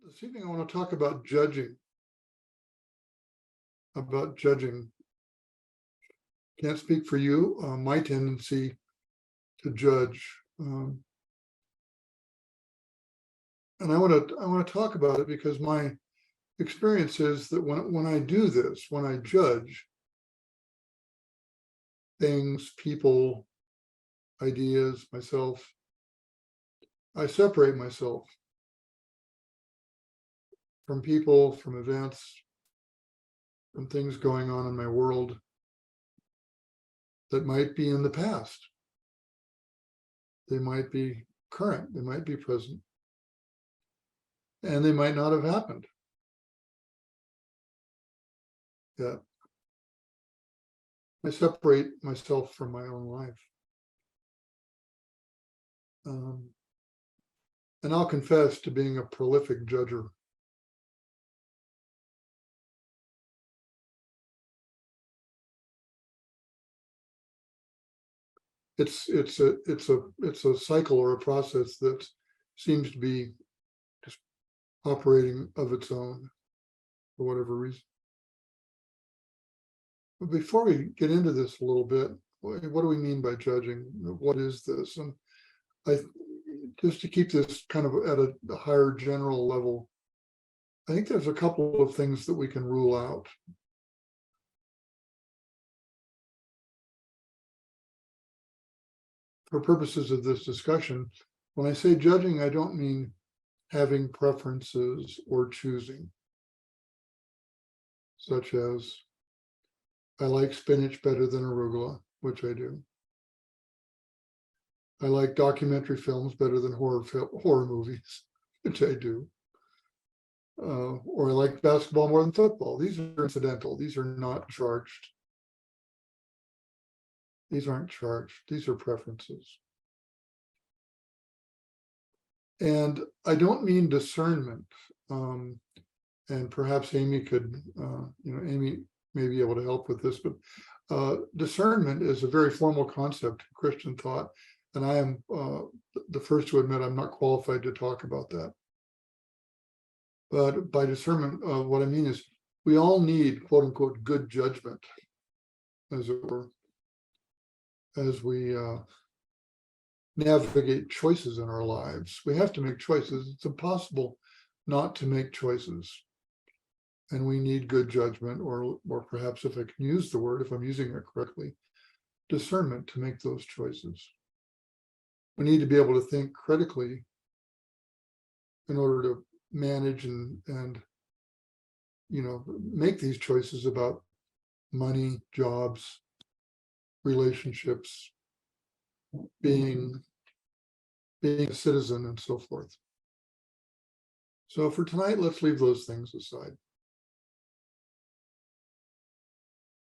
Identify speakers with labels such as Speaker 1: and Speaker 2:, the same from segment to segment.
Speaker 1: This evening, I want to talk about judging. About judging. Can't speak for you. My tendency to judge, and I want to talk about it because my experience is that when I do this, when I judge things, people, ideas, myself, I separate myself from people, from events, from things going on in my world that might be in the past. They might be current, they might be present, and they might not have happened yet. I separate myself from my own life. And I'll confess to being a prolific judger. It's a cycle or a process that seems to be just operating of its own for whatever reason. But before we get into this a little bit, what do we mean by judging? What is this? And just to keep this kind of at a higher general level, I think there's a couple of things that we can rule out. For purposes of this discussion, when I say judging, I don't mean having preferences or choosing, such as I like spinach better than arugula, which I do. I like documentary films better than horror movies, which I do. Or I like basketball more than football. These are incidental. These are not charged. These aren't charged. These are preferences. And I don't mean discernment. And perhaps Amy could, Amy may be able to help with this, but discernment is a very formal concept in Christian thought. And I am the first to admit I'm not qualified to talk about that. But by discernment, what I mean is we all need, quote unquote, good judgment, as it were, as we navigate choices in our lives. We have to make choices. It's impossible not to make choices. And we need good judgment, or perhaps, if I can use the word, if I'm using it correctly, discernment to make those choices. We need to be able to think critically in order to manage and make these choices about money, jobs, relationships, being a citizen, and so forth. So for tonight, let's leave those things aside.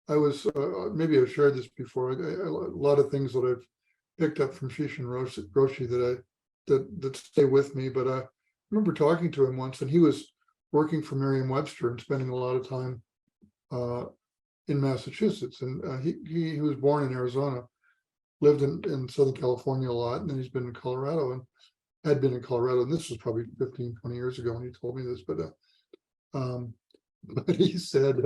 Speaker 1: I was, maybe I've shared this before, a lot of things that I've picked up from Shōun Roshi that stay with me, but I remember talking to him once, and he was working for Merriam-Webster and spending a lot of time in Massachusetts. And he was born in Arizona, lived in Southern California a lot, and then he's been in Colorado and had been in Colorado. And this was probably 15, 20 years ago when he told me this, but he said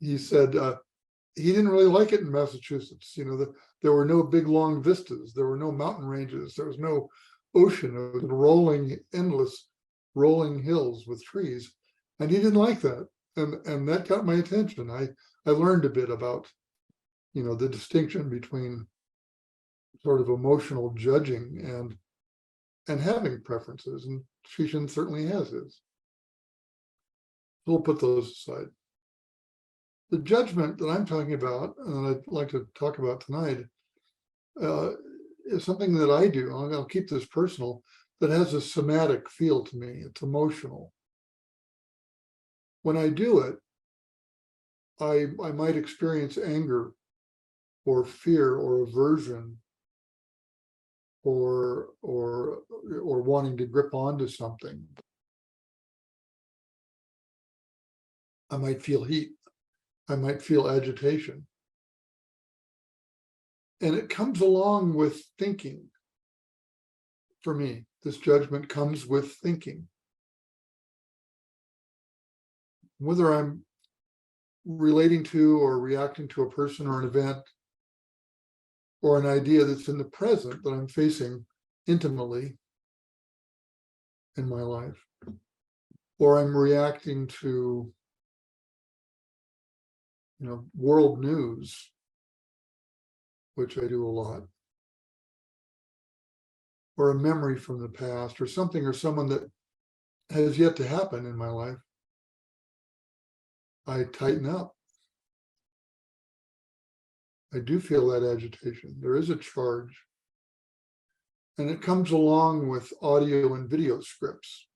Speaker 1: he didn't really like it in Massachusetts. There were no big long vistas, there were no mountain ranges, there was no ocean, it was endless rolling hills with trees, and he didn't like that. And that got my attention. I learned a bit about the distinction between sort of emotional judging and having preferences, and Shōun certainly has his. We'll put those aside. The judgment that I'm talking about, and I'd like to talk about tonight, is something that I do. I'll keep this personal, that has a somatic feel to me. It's emotional. When I do it, I might experience anger or fear or aversion or wanting to grip onto something. I might feel heat. I might feel agitation. And it comes along with thinking. For me, this judgment comes with thinking. whether I'm relating to or reacting to a person or an event or an idea that's in the present that I'm facing intimately in my life, or I'm reacting to, world news, which I do a lot, or a memory from the past, or something or someone that has yet to happen in my life, I tighten up. I do feel that agitation. There is a charge. And it comes along with audio and video scripts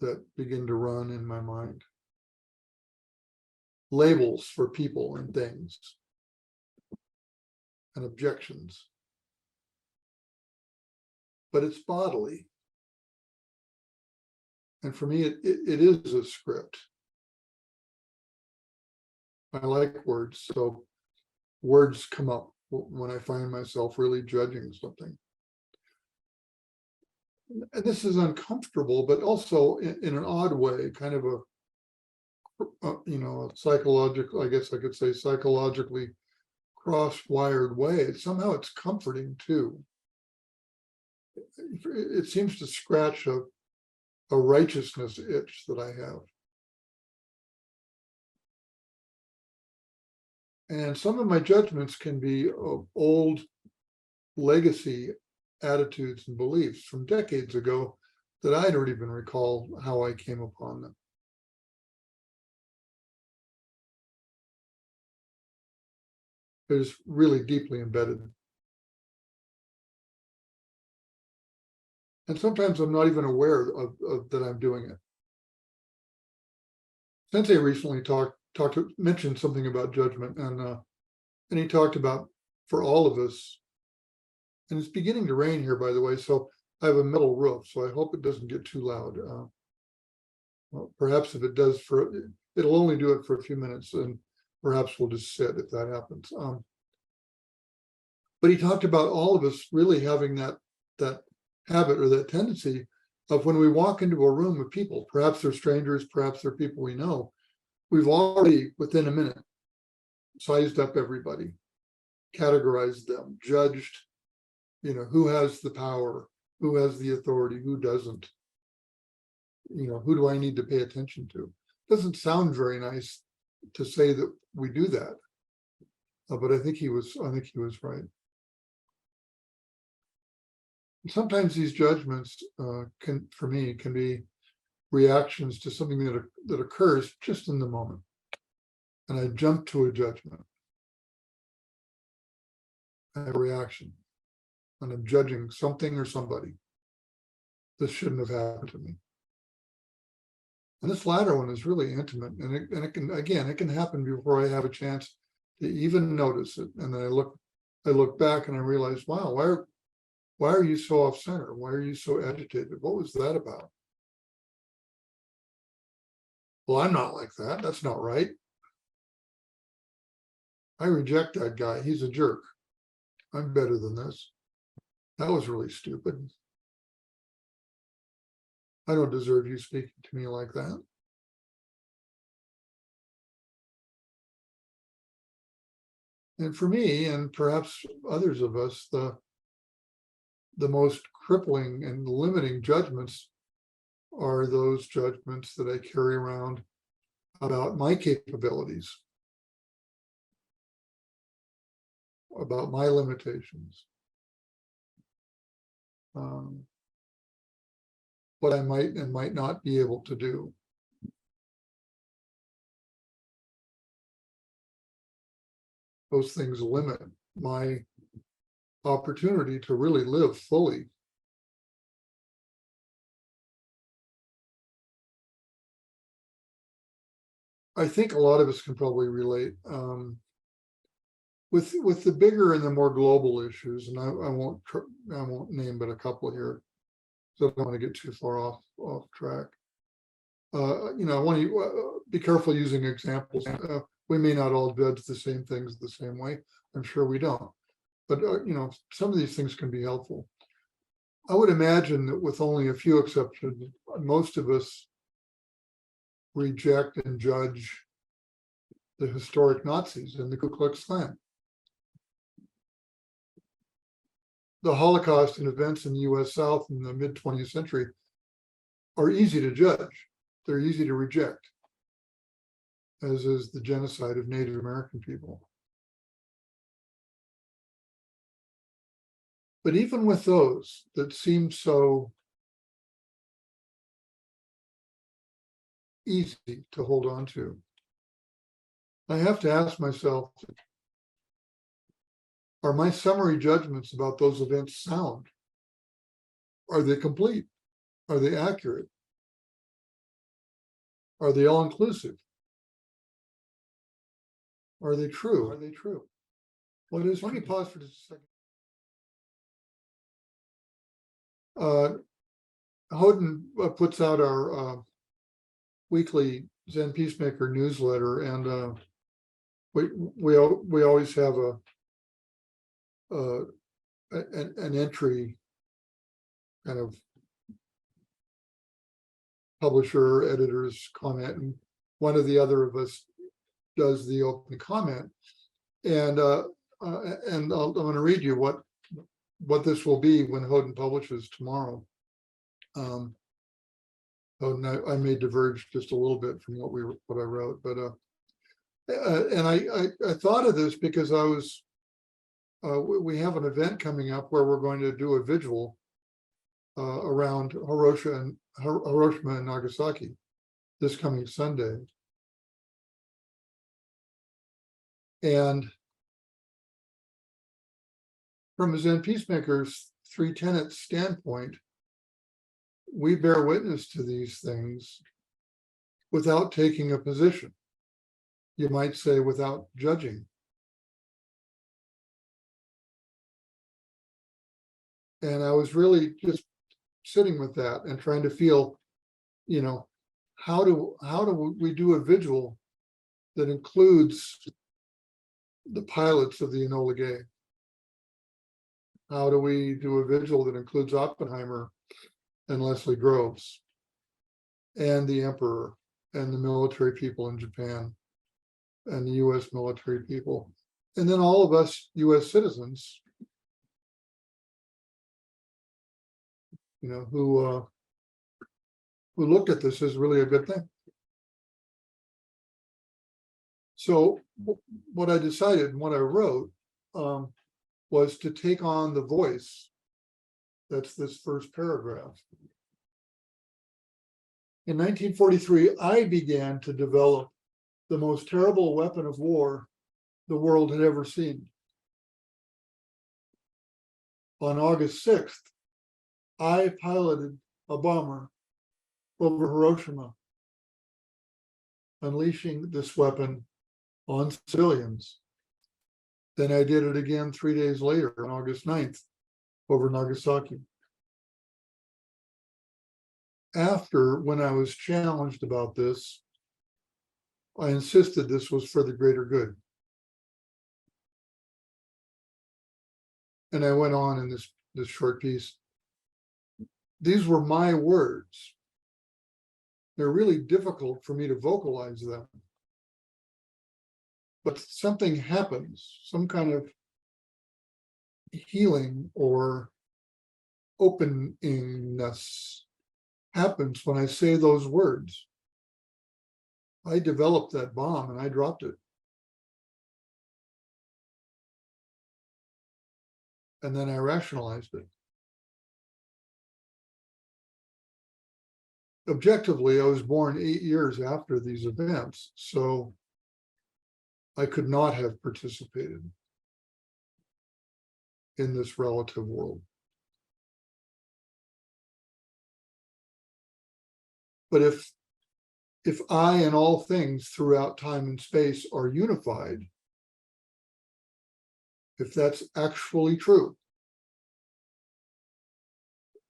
Speaker 1: that begin to run in my mind. Labels for people and things, and objections. But it's bodily. And for me, it is a script. I like words, so words come up when I find myself really judging something. And this is uncomfortable, but also in an odd way, kind of a psychological, I guess I could say psychologically cross-wired way. Somehow it's comforting too. It seems to scratch a righteousness itch that I have. And some of my judgments can be of old legacy attitudes and beliefs from decades ago that I don't even recall how I came upon them. They're just really deeply embedded. And sometimes I'm not even aware of that I'm doing it. Sensei recently mentioned something about judgment, and he talked about, for all of us, and it's beginning to rain here, by the way, so I have a metal roof, so I hope it doesn't get too loud. Well, perhaps if it does, it'll only do it for a few minutes, and perhaps we'll just sit if that happens. But he talked about all of us really having that habit or that tendency of, when we walk into a room with people, perhaps they're strangers, perhaps they're people we know, we've already, within a minute, sized up everybody, categorized them, judged, who has the power, who has the authority, who doesn't, who do I need to pay attention to? Doesn't sound very nice to say that we do that, but I think he was right. Sometimes these judgments can be reactions to something that occurs just in the moment, and I jump to a judgment. I have a reaction, and I'm judging something or somebody. This shouldn't have happened to me. And this latter one is really intimate, and it can happen before I have a chance to even notice it. And then I look back and I realize, wow, why are you so off center? Why are you so agitated? What was that about? Well, I'm not like that. That's not right. I reject that guy. He's a jerk. I'm better than this. That was really stupid. I don't deserve you speaking to me like that. And for me, and perhaps others of us, the most crippling and limiting judgments are those judgments that I carry around about my capabilities, about my limitations, what I might and might not be able to do. Those things limit my opportunity to really live fully. I think a lot of us can probably relate with the bigger and the more global issues, and I won't name but a couple here, so I don't want to get too far off track. I want to be careful using examples. We may not all judge the same things the same way. I'm sure we don't. But some of these things can be helpful. I would imagine that with only a few exceptions, most of us reject and judge the historic Nazis and the Ku Klux Klan. The Holocaust and events in the US South in the mid 20th century are easy to judge. They're easy to reject, as is the genocide of Native American people. But even with those that seem so easy to hold on to, I have to ask myself, are my summary judgments about those events sound? Are they complete? Are they accurate? Are they all-inclusive? Are they true? Are they true? What is? Let me pause for just a second. Houghton puts out our weekly Zen Peacemaker newsletter, and we always have an entry, kind of publisher, editor's comment, and one of the other of us does the open comment. And I'm going to read you what this will be when Houghton publishes tomorrow. Houghton, I may diverge just a little bit from what I wrote, but and I thought of this because I was we have an event coming up where we're going to do a vigil around Hiroshima and Nagasaki this coming Sunday. And from a Zen Peacemaker's 3 tenets standpoint, we bear witness to these things without taking a position. You might say without judging. And I was really just sitting with that and trying to feel, how do we do a vigil that includes the pilots of the Enola Gay? How do we do a vigil that includes Oppenheimer and Leslie Groves and the Emperor and the military people in Japan and the US military people, and then all of us US citizens, who looked at this as really a good thing. So what I decided and what I wrote was to take on the voice. That's this first paragraph. In 1943, I began to develop the most terrible weapon of war the world had ever seen. On August 6th, I piloted a bomber over Hiroshima, unleashing this weapon on civilians. Then I did it again 3 days later, on August 9th, over Nagasaki. After, when I was challenged about this, I insisted this was for the greater good. And I went on in this short piece. These were my words. They're really difficult for me to vocalize them. But something happens, some kind of healing or openingness happens when I say those words. I developed that bomb and I dropped it. And then I rationalized it. Objectively, I was born 8 years after these events, so I could not have participated in this relative world. But if I and all things throughout time and space are unified, if that's actually true,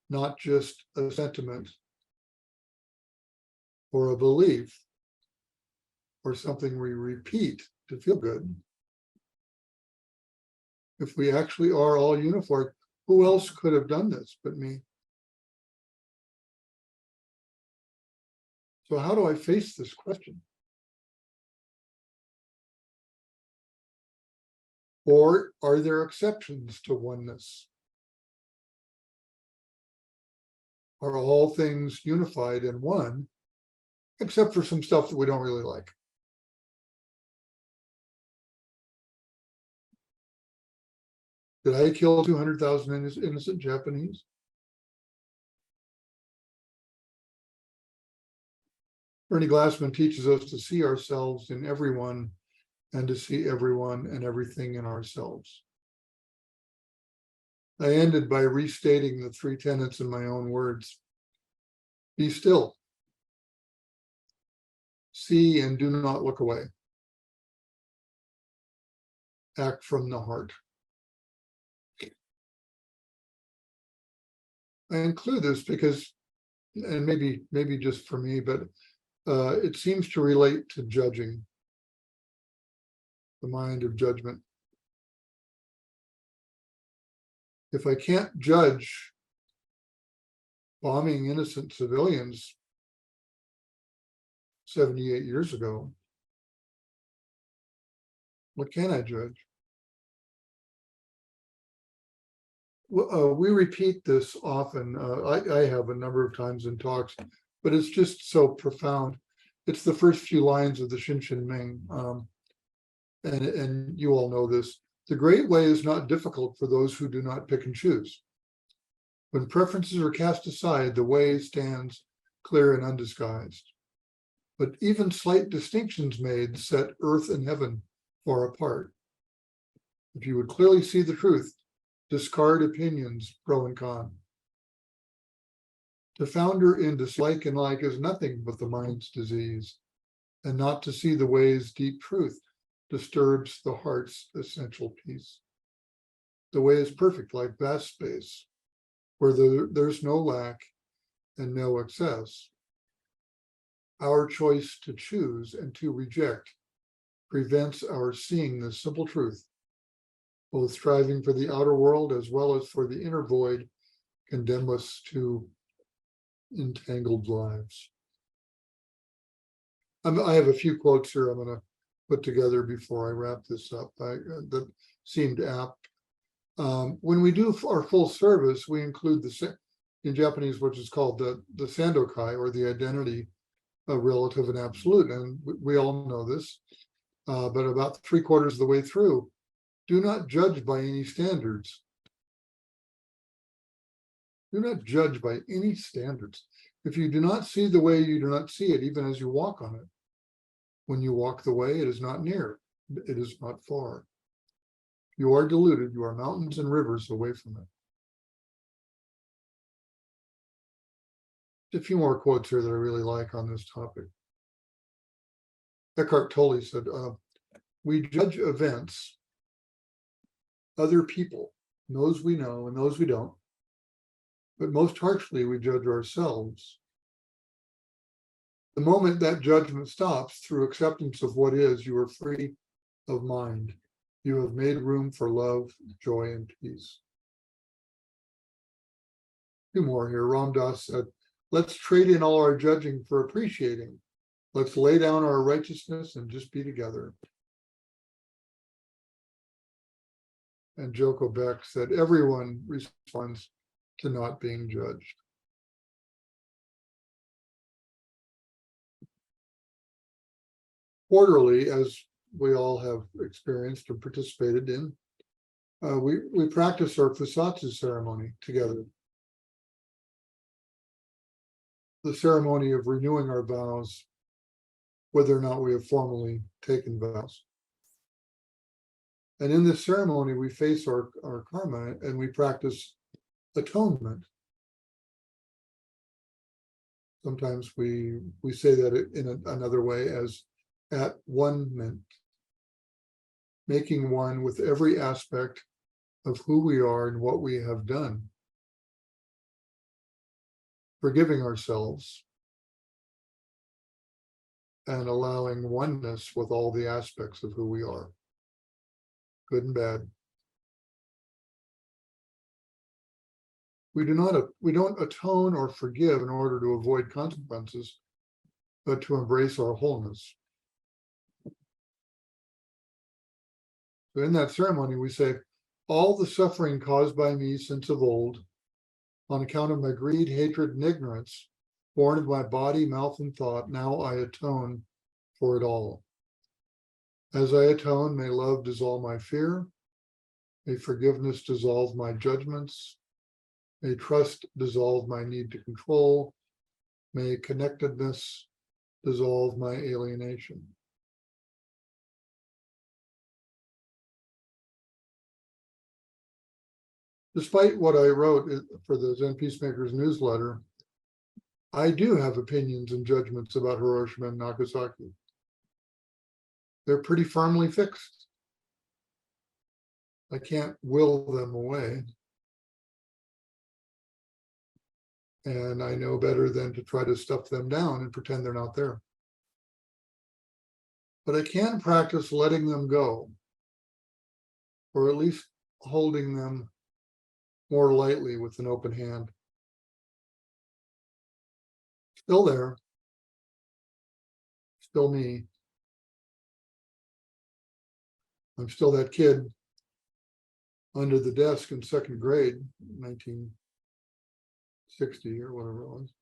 Speaker 1: not just a sentiment or a belief or something we repeat to feel good, if we actually are all unified, who else could have done this but me? So how do I face this question? Or are there exceptions to oneness? Are all things unified in one, except for some stuff that we don't really like? Did I kill 200,000 innocent Japanese? Ernie Glassman teaches us to see ourselves in everyone and to see everyone and everything in ourselves. I ended by restating the three tenets in my own words. Be still. See and do not look away. Act from the heart. I include this because, and maybe just for me, but it seems to relate to judging, the mind of judgment. If I can't judge bombing innocent civilians 78 years ago, what can I judge? We repeat this often. I have a number of times in talks, but it's just so profound. It's the first few lines of the Shin Ming, and you all know this. The great way is not difficult for those who do not pick and choose. When preferences are cast aside, the way stands clear and undisguised. But even slight distinctions made set earth and heaven far apart. If you would clearly see the truth, discard opinions pro and con. To founder in dislike and like is nothing but the mind's disease, and not to see the way's deep truth disturbs the heart's essential peace. The way is perfect, like vast space, where there's no lack and no excess. Our choice to choose and to reject prevents our seeing this simple truth. Both striving for the outer world as well as for the inner void condemn us to entangled lives. I have a few quotes here I'm going to put together before I wrap this up that seemed apt. When we do our full service, we include in Japanese, which is called the Sandokai, or the identity of relative and absolute. And we all know this, but about 3/4 of the way through, do not judge by any standards. Do not judge by any standards. If you do not see the way, you do not see it, even as you walk on it. When you walk the way, it is not near, it is not far. You are deluded, you are mountains and rivers away from it. A few more quotes here that I really like on this topic. Eckhart Tolle said, we judge events, other people, those we know and those we don't, but most harshly we judge ourselves. The moment that judgment stops, through acceptance of what is, you are free of mind. You have made room for love, joy, and peace. Two more here. Ram Dass said, let's trade in all our judging for appreciating. Let's lay down our righteousness and just be together. And Joko Beck said, everyone responds to not being judged. Quarterly, as we all have experienced or participated in, we practice our Fusatsu ceremony together. The ceremony of renewing our vows, whether or not we have formally taken vows. And in this ceremony, we face our karma and we practice atonement. Sometimes we say that in another way as at-one-ment, making one with every aspect of who we are and what we have done. Forgiving ourselves and allowing oneness with all the aspects of who we are, good and bad. We don't atone or forgive in order to avoid consequences, but to embrace our wholeness. So in that ceremony, we say, all the suffering caused by me since of old, on account of my greed, hatred, and ignorance, born of my body, mouth, and thought, now I atone for it all. As I atone, may love dissolve my fear, may forgiveness dissolve my judgments, may trust dissolve my need to control, may connectedness dissolve my alienation. Despite what I wrote for the Zen Peacemakers newsletter, I do have opinions and judgments about Hiroshima and Nagasaki. They're pretty firmly fixed. I can't will them away. And I know better than to try to stuff them down and pretend they're not there. But I can practice letting them go, or at least holding them more lightly with an open hand. Still there, still me. I'm still that kid under the desk in second grade, 1960 or whatever it was.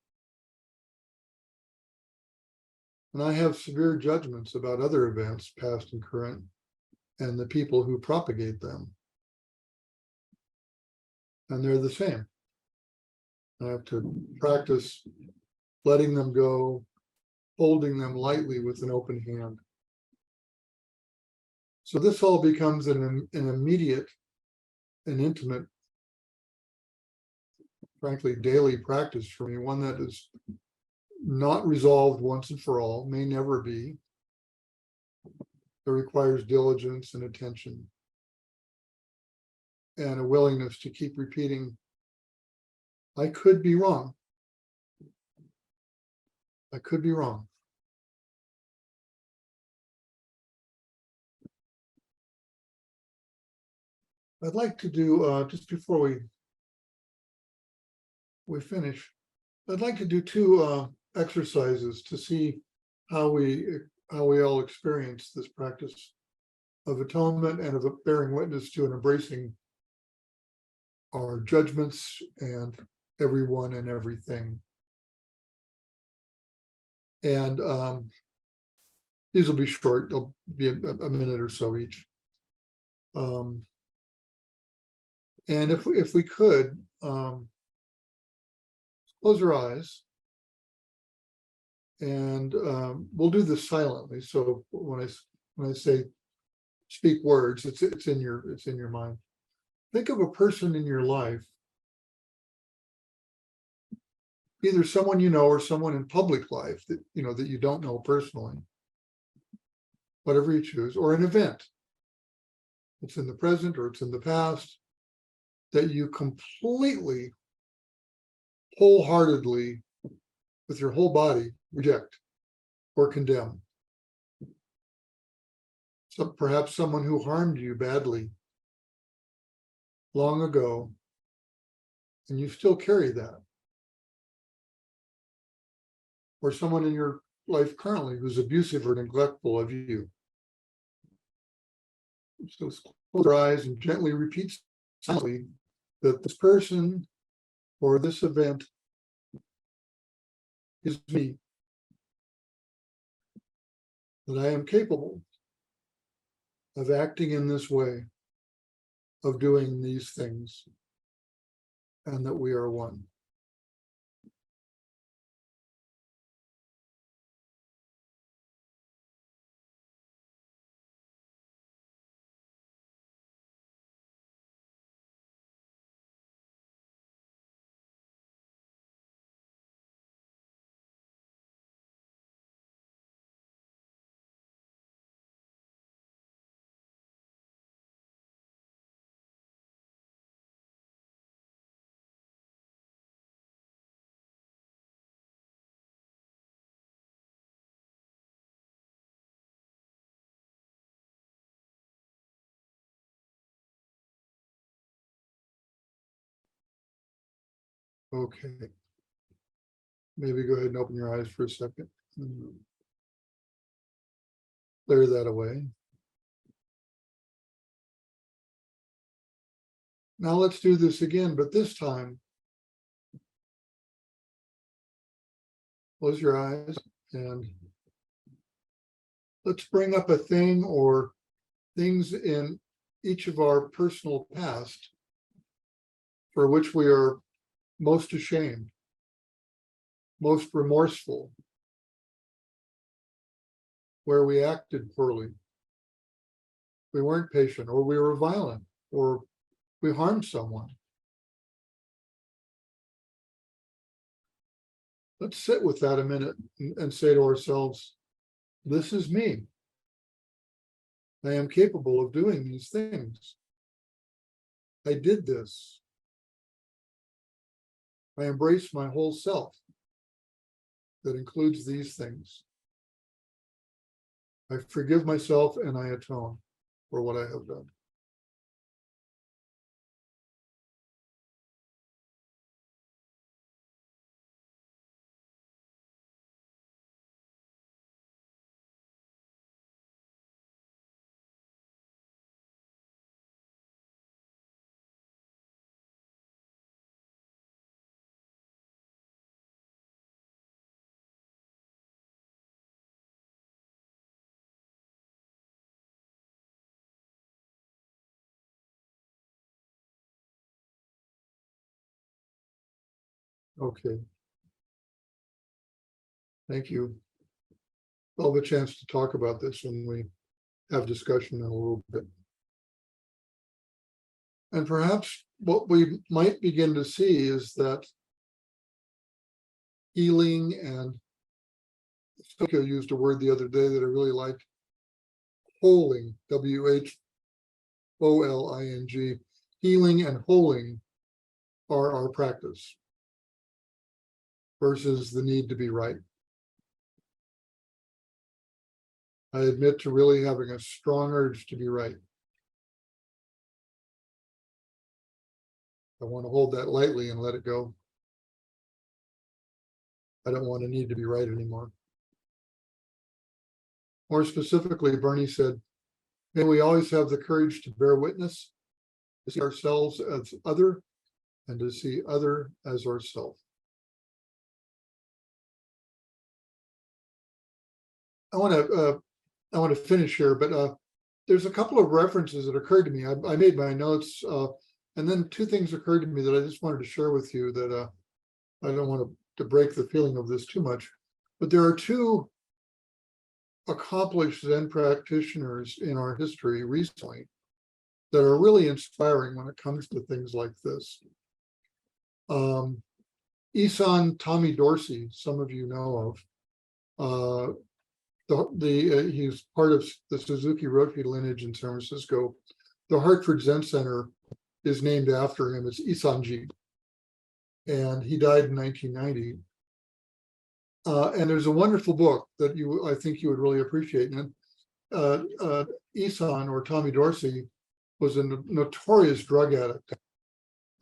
Speaker 1: And I have severe judgments about other events, past and current, and the people who propagate them. And they're the same. I have to practice letting them go, holding them lightly with an open hand. So this all becomes an immediate and intimate, frankly, daily practice for me, one that is not resolved once and for all, may never be. It requires diligence and attention and a willingness to keep repeating, I could be wrong. I could be wrong. I'd like to do, just before we finish, I'd like to do two exercises to see how we all experience this practice of atonement and of bearing witness to and embracing our judgments and everyone and everything. And these will be short, they'll be a minute or so each. And if we could, close your eyes, and we'll do this silently. So when I say speak words, it's in your mind. Think of a person in your life, either someone you know or someone in public life that you don't know personally, whatever you choose, or an event. It's in the present or it's in the past that you completely, wholeheartedly, with your whole body, reject or condemn. So perhaps someone who harmed you badly long ago, and you still carry that. Or someone in your life currently who's abusive or neglectful of you. So close your eyes and gently repeat silently that this person or this event is me, that I am capable of acting in this way, of doing these things, and that we are one. Okay. Maybe go ahead and open your eyes for a second. Clear that away. Now let's do this again, but this time, close your eyes and let's bring up a thing or things in each of our personal past for which we are most ashamed, most remorseful, where we acted poorly, we weren't patient, or we were violent, or we harmed someone. Let's sit with that a minute and say to ourselves, this is me. I am capable of doing these things. I did this. I embrace my whole self that includes these things. I forgive myself and I atone for what I have done. Okay. Thank you. I'll have a chance to talk about this when we have discussion in a little bit. And perhaps what we might begin to see is that healing, and Stoker used a word the other day that I really liked, holing, W-H-O-L-I-N-G, healing and holing are our practice versus the need to be right. I admit to really having a strong urge to be right. I want to hold that lightly and let it go. I don't want to need to be right anymore. More specifically, Bernie said, may we always have the courage to bear witness, to see ourselves as other, and to see other as ourself. I want to finish here, but there's a couple of references that occurred to me. I made my notes, and then two things occurred to me that I just wanted to share with you that I don't want to break the feeling of this too much. But there are two accomplished Zen practitioners in our history recently that are really inspiring when it comes to things like this. Isan Tommy Dorsey, some of you know of. He's part of the Suzuki Roshi lineage in San Francisco. The Hartford Zen Center is named after him. It's Isanji, and he died in 1990. And there's a wonderful book that I think you would really appreciate. And Isan, or Tommy Dorsey, was a notorious drug addict,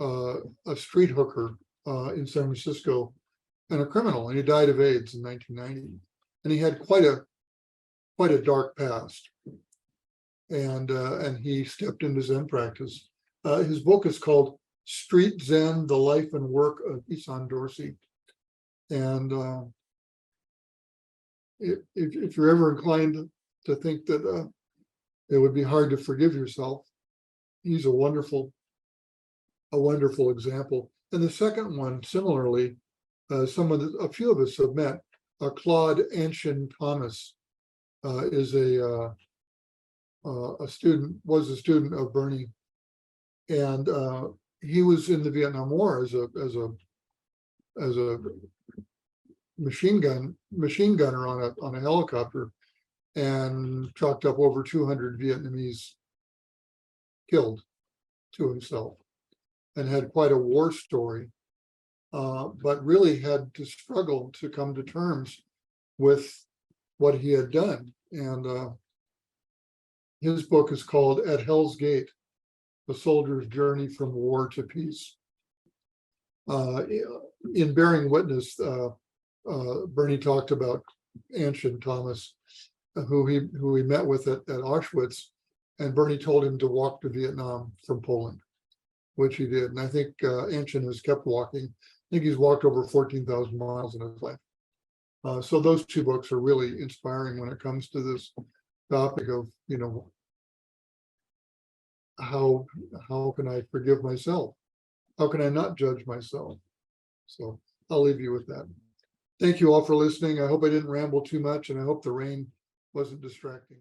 Speaker 1: a street hooker in San Francisco, and a criminal. And he died of AIDS in 1990. And he had quite a dark past, and he stepped into Zen practice. His book is called Street Zen: The Life and Work of Isan Dorsey. And if you're ever inclined to think that it would be hard to forgive yourself, he's a wonderful example. And the second one, similarly, a few of us have met. Claude Anshin Thomas is a student, was a student of Bernie, and he was in the Vietnam War as a machine gunner on a helicopter, and chalked up over 200 Vietnamese killed to himself, and had quite a war story. But really had to struggle to come to terms with what he had done. And his book is called At Hell's Gate: The Soldier's Journey from War to Peace. In bearing witness, Bernie talked about Anshin Thomas, who he met with at Auschwitz, and Bernie told him to walk to Vietnam from Poland, which he did. And I think Anshin has kept walking. I think he's walked over 14,000 miles in his life. So those two books are really inspiring when it comes to this topic of, how can I forgive myself? How can I not judge myself? So I'll leave you with that. Thank you all for listening. I hope I didn't ramble too much, and I hope the rain wasn't distracting.